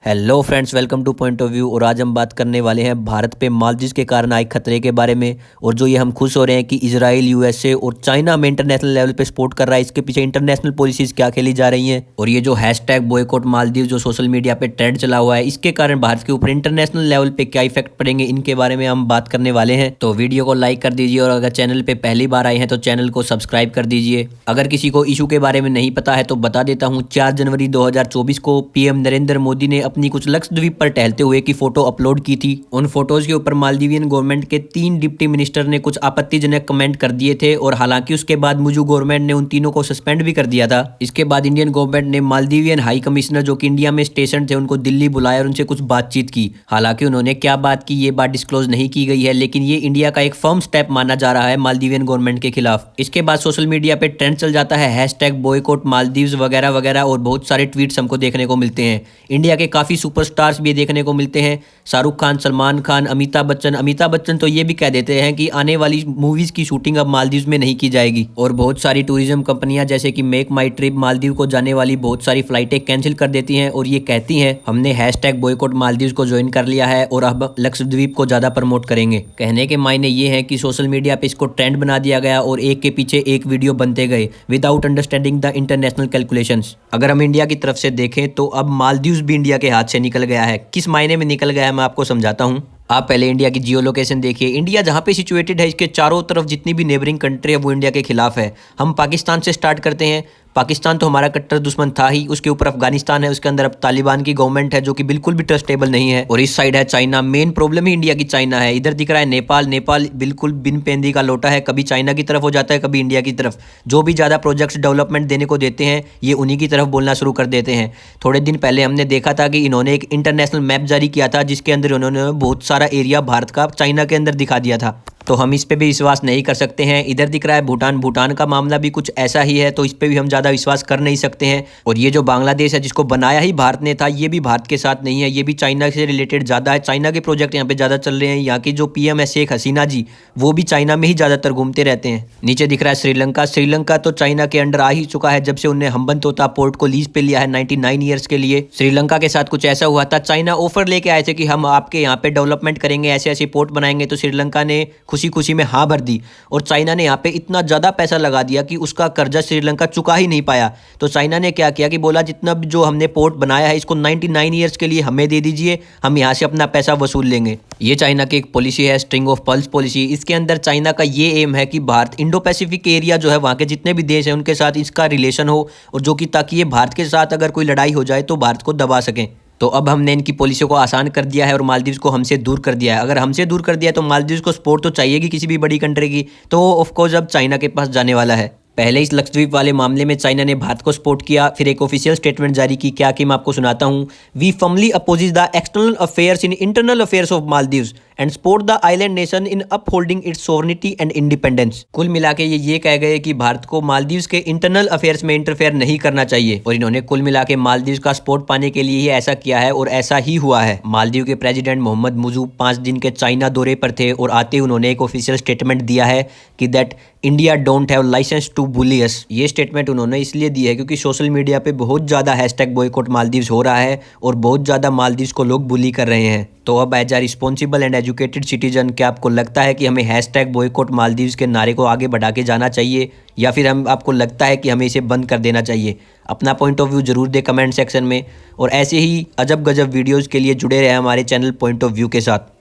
Hello friends, welcome two point of view. और आज हम बात करने वाले हैं भारत पे मालदीव के कारण आए खतरे के बारे में। और जो ये हम खुश हो रहे हैं कि इजराइल, यूएसए और चाइना में इंटरनेशनल लेवल पे सपोर्ट कर रहा है, इसके पीछे इंटरनेशनल पॉलिसीज क्या खेली जा रही हैं। और ये जो हैशटैग बॉयकॉट मालदीव जो सोशल मीडिया पे ट्रेंड चला हुआ है, इसके कारण भारत के ऊपर इंटरनेशनल लेवल पे क्या इफेक्ट पड़ेंगे, इनके बारे में हम बात करने वाले हैं। तो वीडियो को लाइक कर दीजिए और अगर चैनल पे पहली बार आए हैं तो चैनल को सब्सक्राइब कर दीजिए। अगर किसी को इशू के बारे में नहीं पता है तो बता देता हूँ। 4 जनवरी 2024 को पीएम नरेंद्र मोदी ने अपनी कुछ लक्षद्वीप पर टहलते हुए की फोटो अपलोड की थी। उन फोटोज के ऊपर मालदीवियन गवर्नमेंट के 3 डिप्टी मिनिस्टर ने कुछ आपत्तिजनक कमेंट कर दिए थे और हालांकि उसके बाद मुजू गवर्नमेंट ने उन तीनों को सस्पेंड भी कर दिया था। इसके बाद इंडियन गवर्नमेंट ने मालदीवियन हाई कमिश्नर जो कि इंडिया में स्टेशन थे उनको दिल्ली बुलाया और उनसे कुछ बातचीत की। हालांकि उन्होंने क्या बात की ये बात डिस्क्लोज नहीं की गई है, लेकिन ये इंडिया का एक फर्म स्टेप माना जा रहा है मालदीवियन गवर्नमेंट के खिलाफ। इसके बाद सोशल मीडिया पे ट्रेंड चल जाता है हैशटैग बॉयकॉट मालदीव्स वगैरह वगैरह और बहुत सारे ट्वीट्स हमको देखने को मिलते हैं। इंडिया के काफी सुपरस्टार्स भी देखने को मिलते हैं, शाहरुख खान, सलमान खान, अमिताभ बच्चन तो ये भी कह देते हैं कि आने वाली मूवीज की शूटिंग अब मालदीव में नहीं की जाएगी। और बहुत सारी टूरिज्म कंपनियां जैसे कि मेक माई ट्रिप मालदीव को जाने वाली बहुत सारी फ्लाइटें कैंसिल कर देती हैं और ये कहती हैं हमने हैशटैग बॉयकॉट मालदीव को ज्वाइन कर लिया है और अब लक्षद्वीप को ज्यादा प्रमोट करेंगे। कहने के मायने ये है कि सोशल मीडिया पे इसको ट्रेंड बना दिया गया और एक के पीछे एक वीडियो बनते गए without understanding the international calculations. अगर हम इंडिया की तरफ से देखें तो अब मालदीव भी इंडिया के हाथ से निकल गया है। किस मायने में निकल गया है मैं आपको समझाता हूँ। आप पहले इंडिया की जियो लोकेशन देखिए। इंडिया जहाँ पे सिचुएटेड है इसके चारों तरफ जितनी भी नेबरिंग कंट्री है वो इंडिया के खिलाफ है। हम पाकिस्तान से स्टार्ट करते हैं। पाकिस्तान तो हमारा कट्टर दुश्मन था ही, उसके ऊपर अफगानिस्तान है, उसके अंदर अब तालिबान की गवर्नमेंट है जो कि बिल्कुल भी ट्रस्टेबल नहीं है। और इस साइड है चाइना। मेन प्रॉब्लम ही इंडिया की चाइना है। इधर दिख रहा है नेपाल बिल्कुल बिन पेंदी का लोटा है, कभी चाइना की तरफ हो जाता है कभी इंडिया की तरफ। जो भी ज़्यादा प्रोजेक्ट्स डेवलपमेंट देने को देते हैं ये उन्हीं की तरफ बोलना शुरू कर देते हैं। थोड़े दिन पहले हमने देखा था कि इन्होंने एक इंटरनेशनल मैप जारी किया था जिसके अंदर उन्होंने बहुत सारा एरिया भारत का चाइना के अंदर दिखा दिया था। तो हम इस पे भी विश्वास नहीं कर सकते हैं। इधर दिख रहा है भूटान का मामला भी कुछ ऐसा ही है, तो इस पे भी हम ज़्यादा विश्वास कर नहीं सकते हैं। और ये जो बांग्लादेश है जिसको बनाया ही भारत ने था, ये भी भारत के साथ नहीं है, ये भी चाइना से रिलेटेड ज़्यादा है। चाइना के प्रोजेक्ट यहाँ पे ज़्यादा चल रहे हैं। यहाँ की जो पीएम है शेख हसीना जी, वो भी चाइना में ही ज़्यादातर घूमते रहते हैं। नीचे दिख रहा है श्रीलंका तो चाइना के अंडर आ ही चुका है जब से उन्हें हम्बनतोता पोर्ट को लीज पे लिया है 99 ईयर्स के लिए। श्रीलंका के साथ कुछ ऐसा हुआ था, चाइना ऑफर लेके आए थे कि हम आपके यहाँ पे डेवलपमेंट करेंगे, ऐसे ऐसे पोर्ट बनाएंगे, तो श्रीलंका ने खुशी खुशी में हाँ भर दी। और चाइना ने यहाँ पे इतना ज़्यादा पैसा लगा दिया कि उसका कर्जा श्रीलंका चुका ही नहीं पाया। तो चाइना ने क्या किया कि बोला जितना भी जो हमने पोर्ट बनाया है इसको 99 ईयर्स के लिए हमें दे दीजिए, हम यहाँ से अपना पैसा वसूल लेंगे। ये चाइना की एक पॉलिसी है, स्ट्रिंग ऑफ पर्ल्स पॉलिसी। इसके अंदर चाइना का ये एम है कि भारत इंडो पैसिफिक एरिया जो है वहाँ के जितने भी देश हैं उनके साथ इसका रिलेशन हो, और जो कि ताकि ये भारत के साथ अगर कोई लड़ाई हो जाए तो भारत को दबा सकें। तो अब हमने इनकी पॉलिसी को आसान कर दिया है और मालदीव को हमसे दूर कर दिया है। अगर हमसे दूर कर दिया तो मालदीव को सपोर्ट तो चाहिएगी किसी भी बड़ी कंट्री की, तो वो ऑफकोर्स अब चाइना के पास जाने वाला है। पहले इस लक्षद्वीप वाले मामले में चाइना ने भारत को सपोर्ट किया, फिर एक ऑफिशियल स्टेटमेंट जारी की। क्या कि मैं आपको सुनाता हूँ। We firmly opposes the external affairs in internal affairs of Maldives and support the island nation in upholding its sovereignty and independence. कुल मिला के ये कह गए कि भारत को मालदीव्स के इंटरनल अफेयर्स में इंटरफेयर नहीं करना चाहिए। और इन्होंने कुल मिला के मालदीव्स का सपोर्ट पाने के लिए ही ऐसा किया है और ऐसा ही हुआ है। मालदीव के प्रेसिडेंट मोहम्मद मुजू 5 दिन के चाइना दौरे पर थे और आते ही उन्होंने एक ऑफिशियल स्टेटमेंट दिया है कि that India don't have licence to bully us. ये स्टेटमेंट उन्होंने इसलिए दी है क्योंकि सोशल मीडिया पे बहुत ज़्यादा हैशटैग बॉयकॉट मालदीव्स हो रहा है और बहुत ज़्यादा मालदीव्स को लोग बुली कर रहे हैं। तो अब as a responsible and educated citizen, क्या आपको लगता है कि हमें हैशटैग बॉयकॉट मालदीव्स के नारे को आगे बढ़ा के जाना चाहिए, या फिर आपको लगता है कि हमें इसे बंद कर देना चाहिए? अपना पॉइंट ऑफ व्यू जरूर दे कमेंट सेक्शन में। और ऐसे ही अजब गजब वीडियोज़ के लिए जुड़े रहे हमारे चैनल पॉइंट ऑफ व्यू के साथ।